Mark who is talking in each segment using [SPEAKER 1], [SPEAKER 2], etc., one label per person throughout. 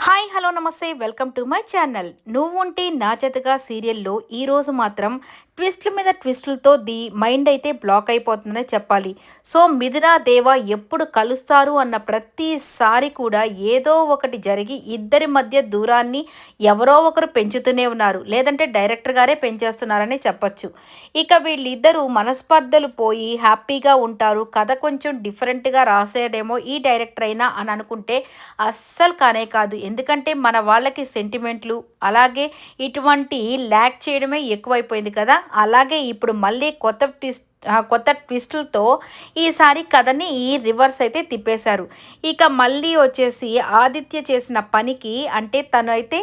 [SPEAKER 1] Hi hello నమస్తే welcome to my channel. నువ్వుంటే నా జతగా సీరియల్లో ఈరోజు మాత్రం ట్విస్టుల మీద ట్విస్టులతో మైండ్ అయితే బ్లాక్ అయిపోతుందనే చెప్పాలి. సో మిథున దేవ ఎప్పుడు కలుస్తారు అన్న ప్రతిసారి కూడా ఏదో ఒకటి జరిగి ఇద్దరి మధ్య దూరాన్ని ఎవరో ఒకరు పెంచుతూనే ఉన్నారు, లేదంటే డైరెక్టర్ గారే పెంచేస్తున్నారని చెప్పొచ్చు. ఇక వీళ్ళిద్దరూ మనస్పర్ధలు పోయి హ్యాపీగా ఉంటారు, కథ కొంచెం డిఫరెంట్గా రాసేయడేమో ఈ డైరెక్టర్ అయినా అని అనుకుంటే అస్సలు కానే కాదు. ఎందుకంటే మన వాళ్ళకి సెంటిమెంట్లు అలాగే ఇటువంటి ల్యాక్ చేయడమే ఎక్కువైపోయింది కదా. అలాగే ఇప్పుడు మళ్ళీ కొత్త ట్విస్టులతో ఈసారి కథని రివర్స్ అయితే తిప్పేశారు. ఇక మళ్ళీ వచ్చేసి ఆదిత్య చేసిన పనికి అంటే తను అయితే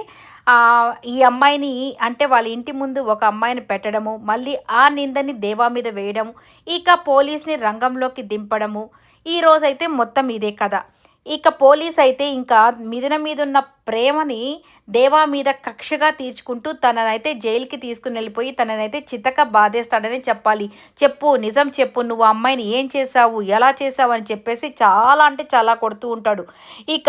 [SPEAKER 1] ఈ అమ్మాయిని అంటే వాళ్ళ ఇంటి ముందు ఒక అమ్మాయిని పెట్టడము, మళ్ళీ ఆ నిందని దేవా మీద వేయడము, ఇక పోలీస్ని రంగంలోకి దింపడము, ఈరోజైతే మొత్తం ఇదే కథ. ఇక పోలీస్ అయితే ఇంకా మిథున మీద ఉన్న ప్రేమని దేవా మీద కక్షగా తీర్చుకుంటూ తననైతే జైలుకి తీసుకుని వెళ్ళిపోయి తననైతే చితక బాధేస్తాడని చెప్పాలి. చెప్పు, నిజం చెప్పు, నువ్వు అమ్మాయిని ఏం చేసావు, ఎలా చేసావు అని చెప్పేసి చాలా అంటే చాలా కొడుతూ ఉంటాడు. ఇక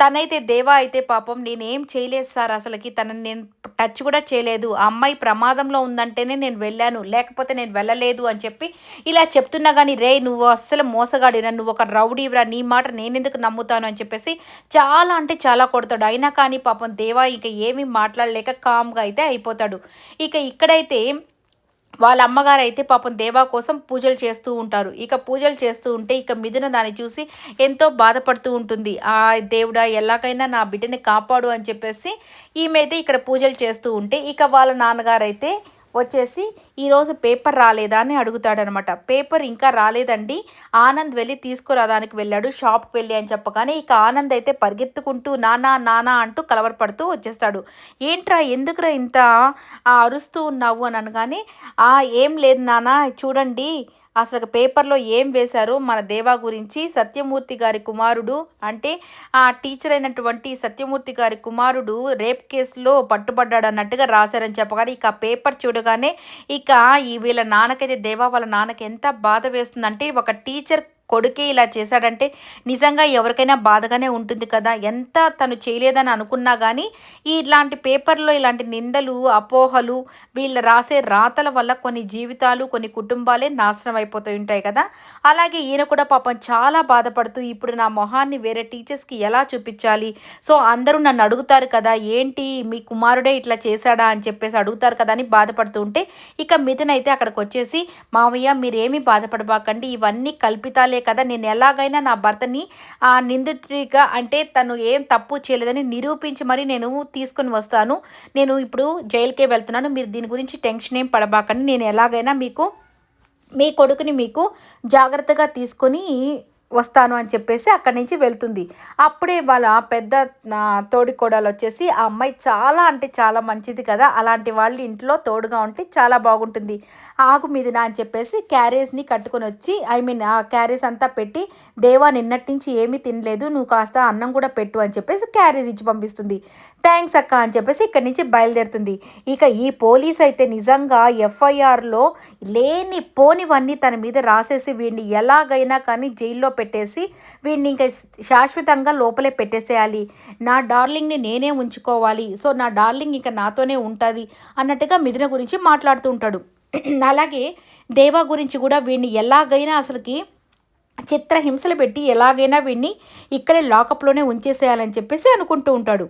[SPEAKER 1] తనైతే దేవా అయితే పాపం నేనేం చేయలేదు సార్, అసలుకి తనని నేను టచ్ కూడా చేయలేదు, ఆ అమ్మాయి ప్రమాదంలో ఉందంటేనే నేను వెళ్ళాను, లేకపోతే నేను వెళ్ళలేదు అని చెప్పి ఇలా చెప్తున్నా కానీ రే నువ్వు అస్సలు మోసగాడిరా, నువ్వు ఒక రౌడీవరా, నీ మాట నేనెందుకు నమ్ముతాను అని చెప్పేసి చాలా అంటే చాలా కొడతాడు. అయినా కానీ పాపం దేవా ఇక ఏమీ మాట్లాడలేక కామ్గా అయితే అయిపోతాడు. ఇక ఇక్కడైతే వాళ్ళ అమ్మగారు అయితే పాపం దేవా కోసం పూజలు చేస్తూ ఉంటారు. ఇక పూజలు చేస్తూ ఉంటే ఇక మిథున దాన్ని చూసి ఎంతో బాధపడుతూ ఉంటుంది. ఆ దేవుడా ఎలాగైనా నా బిడ్డని కాపాడు అని చెప్పేసి ఈమె అయితే ఇక్కడ పూజలు చేస్తూ ఉంటే ఇక వాళ్ళ నాన్నగారు అయితే వచ్చేసి ఈరోజు పేపర్ రాలేదా అని అడుగుతాడనమాట. పేపర్ ఇంకా రాలేదండి, ఆనంద్ వెళ్ళి తీసుకురాదానికి వెళ్ళాడు, షాప్కి వెళ్ళి అని చెప్పగానే ఇక ఆనంద్ అయితే పరిగెత్తుకుంటూ నానా నానా అంటూ కలవరపడుతూ వచ్చేస్తాడు. ఏంట్రా ఎందుకురా ఇంత అరుస్తూ ఉన్నావు అని అనగానే ఏం లేదు నాన్న, చూడండి అసలు పేపర్లో ఏం వేశారు మన దేవా గురించి, సత్యమూర్తి గారి కుమారుడు అంటే ఆ టీచర్ అయినటువంటి సత్యమూర్తి గారి కుమారుడు రేప్ కేసులో పట్టుబడ్డాడు అన్నట్టుగా రాశారని చెప్పగానే ఇక పేపర్ చూడగానే ఇక వీళ్ళ నాన్నకైతే దేవా వాళ్ళ నాన్నకి ఎంత బాధ వేస్తుందంటే ఒక టీచర్ కొడుకే ఇలా చేశాడంటే నిజంగా ఎవరికైనా బాధగానే ఉంటుంది కదా. ఎంత తను చేయలేదని అనుకున్నా కానీ ఇలాంటి పేపర్లో ఇలాంటి నిందలు అపోహలు వీళ్ళు రాసే రాతల వల్ల కొన్ని జీవితాలు కొన్ని కుటుంబాలే నాశనం అయిపోతూ ఉంటాయి కదా. అలాగే ఈయన కూడా పాపం చాలా బాధపడుతూ ఇప్పుడు నా మొహాన్ని వేరే టీచర్స్కి ఎలా చూపించాలి, సో అందరూ నన్ను అడుగుతారు కదా ఏంటి మీ కుమారుడే ఇట్లా చేశాడా అని చెప్పేసి అడుగుతారు కదా అని బాధపడుతూ ఉంటే ఇక మిథున్ అయితే అక్కడికి వచ్చేసి మావయ్య మీరేమీ బాధపడబాకండి, ఇవన్నీ కల్పితాలే కదా, నేను ఎలాగైనా నా భర్తని నిందితుడిగా అంటే తను ఏం తప్పు చేయలేదని నిరూపించి మరి నేను తీసుకొని వస్తాను, నేను ఇప్పుడు జైలుకే వెళ్తున్నాను, మీరు దీని గురించి టెన్షన్ ఏం పడబాకండి, నేను ఎలాగైనా మీ కొడుకుని మీకు జాగ్రత్తగా తీసుకొని వస్తాను అని చెప్పేసి అక్కడి నుంచి వెళ్తుంది. అప్పుడే వాళ్ళ పెద్ద తోడికోడలు వచ్చేసి ఆ అమ్మాయి చాలా అంటే చాలా మంచిది కదా, అలాంటి వాళ్ళు ఇంట్లో తోడుగా ఉంటే చాలా బాగుంటుంది, ఆగు మీది నా అని చెప్పేసి క్యారేజ్ని కట్టుకొని వచ్చి ఆ క్యారేజ్ అంతా పెట్టి దేవా నిన్నటి నుంచి ఏమీ తినలేదు, నువ్వు కాస్త అన్నం కూడా పెట్టు అని చెప్పేసి క్యారేజ్ ఇచ్చి పంపిస్తుంది. థ్యాంక్స్ అక్క అని చెప్పేసి ఇక్కడి నుంచి బయలుదేరుతుంది. ఇక ఈ పోలీస్ అయితే నిజంగా ఎఫ్ఐఆర్లో లేని పోనివన్నీ తన మీద రాసేసి వీడిని ఎలాగైనా కానీ జైల్లో పెట్టేసి వీడిని ఇంకా శాశ్వతంగా లోపలే పెట్టేసేయాలి, నా డార్లింగ్ని నేనే ఉంచుకోవాలి, సో నా డార్లింగ్ ఇంకా నాతోనే ఉంటుంది అన్నట్టుగా మిథున గురించి మాట్లాడుతూ ఉంటాడు. అలాగే దేవా గురించి కూడా వీడిని ఎలాగైనా అసలుకి చిత్రహింసలు పెట్టి ఎలాగైనా వీడిని ఇక్కడే లాకప్లోనే ఉంచేసేయాలని చెప్పేసి అనుకుంటూ ఉంటాడు.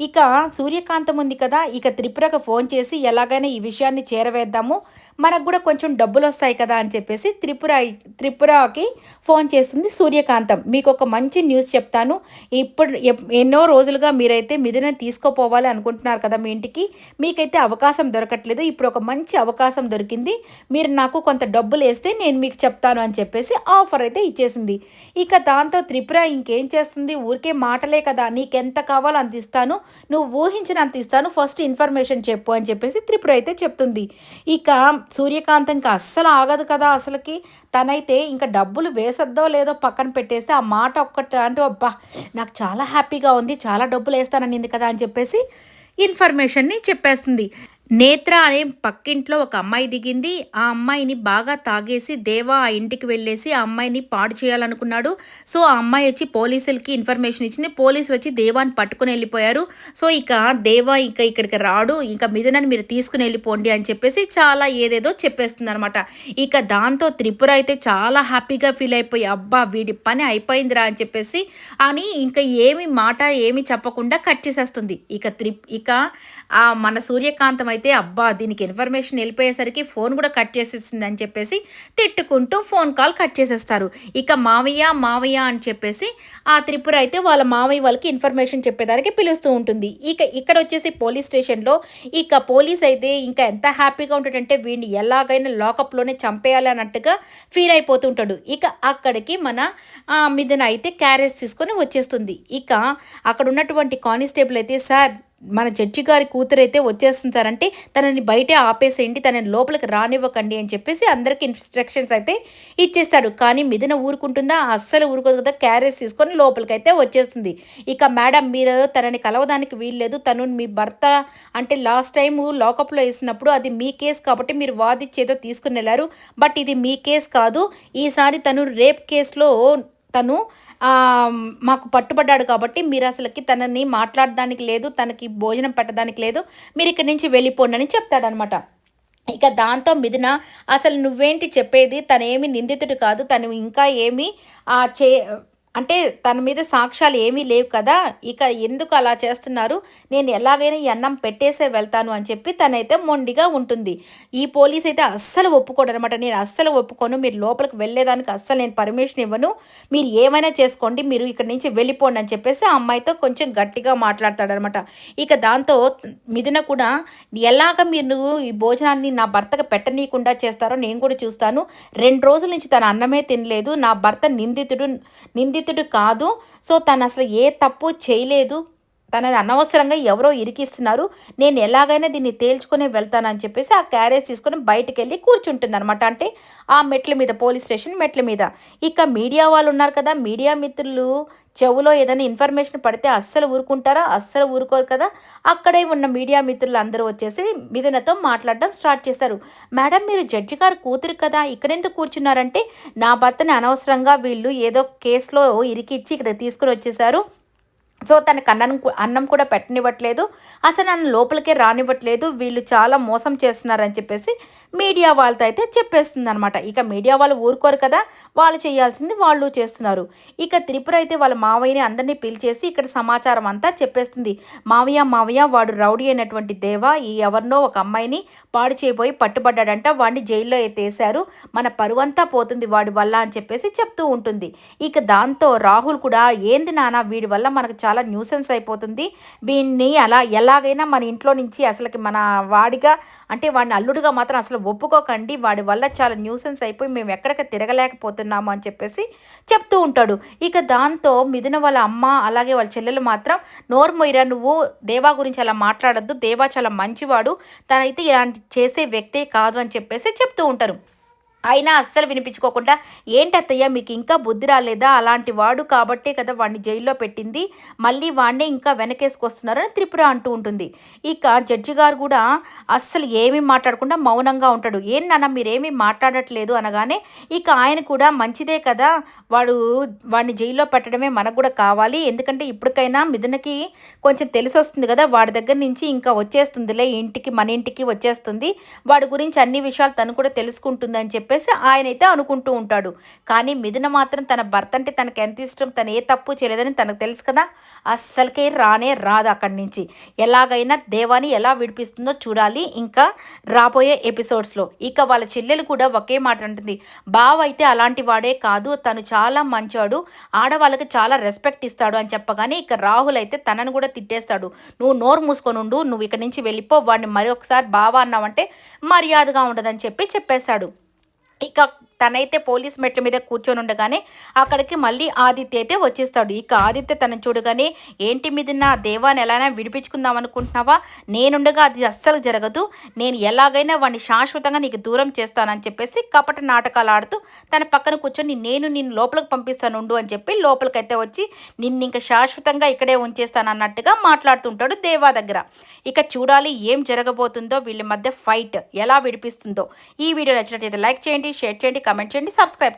[SPEAKER 1] ఇక సూర్యకాంతం ఉంది కదా, ఇక త్రిపురకు ఫోన్ చేసి ఎలాగైనా ఈ విషయాన్ని చేరవేద్దాము, మనకు కూడా కొంచెం డబ్బులు వస్తాయి కదా అని చెప్పేసి త్రిపురకి ఫోన్ చేస్తుంది సూర్యకాంతం. మీకు ఒక మంచి న్యూస్ చెప్తాను, ఇప్పుడు ఎన్నో రోజులుగా మీరైతే మిథున తీసుకోపోవాలి అనుకుంటున్నారు కదా మీ ఇంటికి, మీకైతే అవకాశం దొరకట్లేదు, ఇప్పుడు ఒక మంచి అవకాశం దొరికింది, మీరు నాకు కొంత డబ్బులు వేస్తే నేను మీకు చెప్తాను అని చెప్పేసి ఆఫర్ అయితే ఇచ్చేసింది. ఇక దాంతో త్రిపుర ఇంకేం చేస్తుంది, ఊరికే మాటలే కదా, నీకెంత కావాలో అంత ఇస్తాను, నువ్వు ఊహించినంత ఇస్తాను, ఫస్ట్ ఇన్ఫర్మేషన్ చెప్పు అని చెప్పేసి త్రిపుర అయితే చెప్తుంది. ఇక సూర్యకాంతం ఇంకా అస్సలు ఆగదు కదా, అసలుకి తనైతే ఇంకా డబ్బులు వేసద్దో లేదో పక్కన పెట్టేసి ఆ మాట ఒక్కటి అంటూ అబ్బా నాకు చాలా హ్యాపీగా ఉంది, చాలా డబ్బులు వేస్తాననింది కదా అని చెప్పేసి ఇన్ఫర్మేషన్ని చెప్పేస్తుంది. నేత్ర అనే పక్కింట్లో ఒక అమ్మాయి దిగింది. ఆ అమ్మాయిని బాగా తాగేసి దేవ ఆ ఇంటికి వెళ్ళేసి ఆ అమ్మాయిని పాడు చేయాలనుకున్నాడు. సో, ఆ అమ్మాయి వచ్చి పోలీసులకి ఇన్ఫర్మేషన్ ఇచ్చింది. పోలీసులొచ్చి దేవాని పట్టుకొని ఎళ్ళిపోయారు. సో, ఇక దేవ ఇక ఇక్కడికి రాడు. ఇంక మిథునని మీరు తీసుకొని ఎళ్ళిపోండి అని చెప్పేసి చాలా ఏదేదో చెప్పేస్తుందనమాట. ఇక దాంతో త్రిపుర అయితే చాలా హ్యాపీగా ఫీల్ అయిపోయి, అబ్బా! వీడి పని అయిపోయిందిరా అని చెప్పేసి అని ఇంక ఏమి మాట ఏమి చెప్పకుండా కట్ చేసేస్తుంది. ఇక మన సూర్యకాంతం అయితే అబ్బా! దీనికి ఇన్ఫర్మేషన్ ఎళ్ళిపోయేసరికి ఫోన్ కూడా కట్ చేసేసిందని చెప్పేసి తిట్టుకుంటూ ఫోన్ కాల్ కట్ చేసేస్తారు. ఇక మావయ్య, మావయ్య అని చెప్పేసి ఆ త్రిపుర అయితే వాళ్ళ మావయ్య వాళ్ళకి ఇన్ఫర్మేషన్ చెప్పేదానికి పిలుస్తూ ఉంటుంది. ఇక ఇక్కడొచ్చేసి పోలీస్ స్టేషన్‌లో ఇక పోలీస్ అయితే ఇంకా ఎంత హ్యాపీగా ఉంటాడంటే వీడిని ఎలాగైనా లాకప్‌లోనే చంపేయాలి అన్నట్టుగా ఫీల్ అయిపోతూ ఉంటాడు. ఇక అక్కడికి మన మిథున అయితే క్యారేజ్ తీసుకొని వచ్చేస్తుంది. ఇక అక్కడ ఉన్నటువంటి కానిస్టేబుల్ అయితే సార్ మన జడ్జి గారి కూతురైతే వచ్చేస్తుంది సార్ అంటే తనని బయటే ఆపేసేయండి, తనని లోపలికి రానివ్వకండి అని చెప్పేసి అందరికి ఇన్స్ట్రక్షన్స్ అయితే ఇచ్చేస్తాడు. కానీ మిథున ఊరుకుంటుందా? అస్సలు ఊరుకోదు కదా! క్యారేజ్ తీసుకొని లోపలికైతే వచ్చేస్తుంది. ఇక మేడం మీరు తనని కలవడానికి వీల్లేదు. తను మీ భర్త అంటే లాస్ట్ టైము లాకప్‌లో ఏసినప్పుడు అది మీ కేస్ కాబట్టి మీరు వాదిచ్చి ఏదో తీసుకొనెళ్లారు. బట్ ఇది మీ కేస్ కాదు. ఈసారి తను రేప్ కేస్‌లో తను మాకు పట్టుబడ్డాడు కాబట్టి మీరసలకి తనని మాట్లాడడానికి లేదు, తనకి భోజనం పెట్టడానికి లేదు. మీరిక్కడి నుంచి వెళ్ళిపోండని చెప్తాడనమాట. ఇక దాంతో మిథున అసలు నువ్వేంటి చెప్పేది? తనేమి నిందితుడు కాదు. తను ఇంకా ఏమి ఆహ్, చే అంటే తన మీద సాక్ష్యాలు ఏమీ లేవు కదా! ఇక ఎందుకు అలా చేస్తున్నారు? నేను ఎలాగైనా ఈ అన్నం పెట్టేసే వెళ్తాను అని చెప్పి తనైతే మొండిగా ఉంటుంది. ఈ పోలీస్ అయితే అస్సలు ఒప్పుకోడనమాట. నేను అస్సలు ఒప్పుకోను. మీరు లోపలికి వెళ్ళేదానికి అస్సలు నేను పర్మిషన్ ఇవ్వను. మీరు ఏమైనా చేసుకోండి. మీరు ఇక్కడి నుంచి వెళ్ళిపోండి అని చెప్పేసి ఆ అమ్మాయితో కొంచెం గట్టిగా మాట్లాడతాడనమాట. ఇక దాంతో మిథున కూడా ఎలాగ మీరు ఈ భోజనాన్ని నా భర్తకి పెట్టనీయకుండా చేస్తారో నేను కూడా చూస్తాను. 2 రోజుల నుంచి తను అన్నమే తినలేదు. నా భర్త నిందితుడు కాదు. సో, తనసలు ఏ తప్పు చేయలేదు. తనని అనవసరంగా ఎవరో ఇరికిస్తున్నారు. నేను ఎలాగైనా దీన్ని తేల్చుకునే వెళ్తానని చెప్పేసి ఆ క్యారేజ్ తీసుకొని బయటికెళ్ళి కూర్చుంటుందనమాట. అంటే ఆ మెట్ల మీద పోలీస్ స్టేషన్ మెట్ల మీద. ఇక మీడియా వాళ్ళు ఉన్నారు కదా! మీడియా మిత్రులు చెవులో ఏదైనా ఇన్ఫర్మేషన్ పడితే అస్సలు ఊరుకుంటారా? అస్సలు ఊరుకోరు కదా! అక్కడే ఉన్న మీడియా మిత్రులందరూ వచ్చేసి మిథునతో మాట్లాడడం స్టార్ట్ చేశారు. మేడం మీరు జడ్జి గారి కూతురు కదా! ఇక్కడెందుకు కూర్చున్నారంటే, నా భర్తని అనవసరంగా వీళ్ళు ఏదో కేస్‌లో ఇరికిచ్చి ఇక్కడికి తీసుకొని వచ్చేసారు. సో, తనకు అన్నం కూడా పెట్టనివ్వట్లేదు. అసలు నన్ను లోపలికే రానివ్వట్లేదు. వీళ్ళు చాలా మోసం చేస్తున్నారని చెప్పేసి మీడియా వాళ్ళతో అయితే చెప్పేస్తుందనమాట. ఇక మీడియా వాళ్ళు ఊరుకోరు కదా! వాళ్ళు చేయాల్సింది వాళ్ళు చేస్తున్నారు. ఇక త్రిపుర అయితే వాళ్ళ మావయ్యని అందరిని పిలిచేసి ఇక్కడ సమాచారం అంతా చెప్పేస్తుంది. మావయ్య, మావయ్య వాడు రౌడీ అయినటువంటి దేవ ఎవరినో ఒక అమ్మాయిని పాడు చేయబోయి పట్టుబడ్డాడంట. వాడిని జైల్లో అయితే ఏశారు. మన పరువంతా పోతుంది వాడి వల్ల అని చెప్పేసి చెప్తూ ఉంటుంది. ఇక దాంతో రాహుల్ కూడా ఏంది నాన్న వీడి వల్ల మనకు చాలా న్యూసెన్స్ అయిపోతుంది. వీడిని అలా ఎలాగైనా మన ఇంట్లో నుంచి అసలకి మన వాడిగా అంటే వాడిని అల్లుడుగా మాత్రం అసలు ఒప్పుకోకండి. వాడి వల్ల చాలా న్యూసెన్స్ అయిపోయి మేము ఎక్కడికి తిరగలేకపోతున్నాము అని చెప్పేసి చెప్తూ ఉంటాడు. ఇక దాంతో మిథున వాళ్ళ అమ్మ అలాగే వాళ్ళ చెల్లెలు మాత్రం నోరు మొయ్యరా నువ్వు దేవా గురించి అలా మాట్లాడొద్దు. దేవా చాలా మంచివాడు. తనైతే ఇలాంటి చేసే వ్యక్తే కాదు అని చెప్పేసి చెప్తూ ఉంటారు. అయినా అస్సలు వినిపించుకోకుండా ఏంటత్తయ్య మీకు ఇంకా బుద్ధి రాలేదా? అలాంటి వాడు కాబట్టే కదా వాడిని జైల్లో పెట్టింది. మళ్ళీ వాడినే ఇంకా వెనకేసుకొస్తున్నారని త్రిపుర అంటూ ఉంటుంది. ఇక జడ్జి గారు కూడా అస్సలు ఏమీ మాట్లాడకుండా మౌనంగా ఉంటాడు. ఏం నాన్న మీరేమీ మాట్లాడట్లేదు అనగానే ఇక ఆయన కూడా మంచిదే కదా! వాడిని జైల్లో పెట్టడమే మనకు కూడా కావాలి. ఎందుకంటే ఇప్పటికైనా మిథునకి కొంచెం తెలిసొస్తుంది కదా! వాడి దగ్గర నుంచి ఇంకా వచ్చేస్తుందిలే ఇంటికి మన ఇంటికి వచ్చేస్తుంది. వాడి గురించి అన్ని విషయాలు తను కూడా తెలుసుకుంటుందని చెప్పేసి ఆయనైతే అనుకుంటూ ఉంటాడు. కానీ మిథున మాత్రం తన భర్త అంటే తనకు ఎంత ఇష్టం, తను ఏ తప్పు చేయలేదని తనకు తెలుసు కదా! అస్సలకే రానే రాదు అక్కడి నుంచి. ఎలాగైనా దేవాని ఎలా విడిపిస్తుందో చూడాలి ఇంకా రాబోయే ఎపిసోడ్స్‌లో. ఇక వాళ్ళ చెల్లెలు కూడా ఒకే మాట అంటుంది. బావ అయితే అలాంటి వాడే కాదు. తను చాలా మంచోడు. ఆడవాళ్ళకి చాలా రెస్పెక్ట్ ఇస్తాడు అని చెప్పగానే ఇక రాహుల్ అయితే తనను కూడా తిట్టేస్తాడు. నువ్వు నోరు మూసుకొనుండు. నువ్వు ఇక్కడి నుంచి వెళ్ళిపో. వాడిని మరి ఒకసారి బావ అన్నావంటే మర్యాదగా ఉండదని చెప్పేసాడు. ఇక తనైతే పోలీస్ మెట్ల మీద కూర్చొని ఉండగానే అక్కడికి మళ్ళీ ఆదిత్య అయితే వచ్చేస్తాడు. ఇక ఆదిత్య తనని చూడగానే, ఏంటి మిథున, దేవాని ఎలాగైనా విడిపించుకుందాం అనుకుంటున్నావా? నేనుండగా అది అస్సలు జరగదు. నేను ఎలాగైనా వాడిని శాశ్వతంగా నీకు దూరం చేస్తానని చెప్పేసి కపట నాటకాలు ఆడుతూ తన పక్కన కూర్చొని, నేను నిన్ను లోపలికి పంపిస్తానుండు అని చెప్పి లోపలికైతే వచ్చి నిన్ను ఇంకా శాశ్వతంగా ఇక్కడే ఉంచేస్తాను అన్నట్టుగా మాట్లాడుతుంటాడు దేవా దగ్గర. ఇక చూడాలి ఏం జరగబోతుందో, వీళ్ళ మధ్య ఫైట్ ఎలా విడిపిస్తుందో. ఈ వీడియో నచ్చినట్లయితే లైక్ చేయండి, షేర్ చేయండి, కామెంట్ చేయండి, సబ్స్క్రైబ్ చేయండి.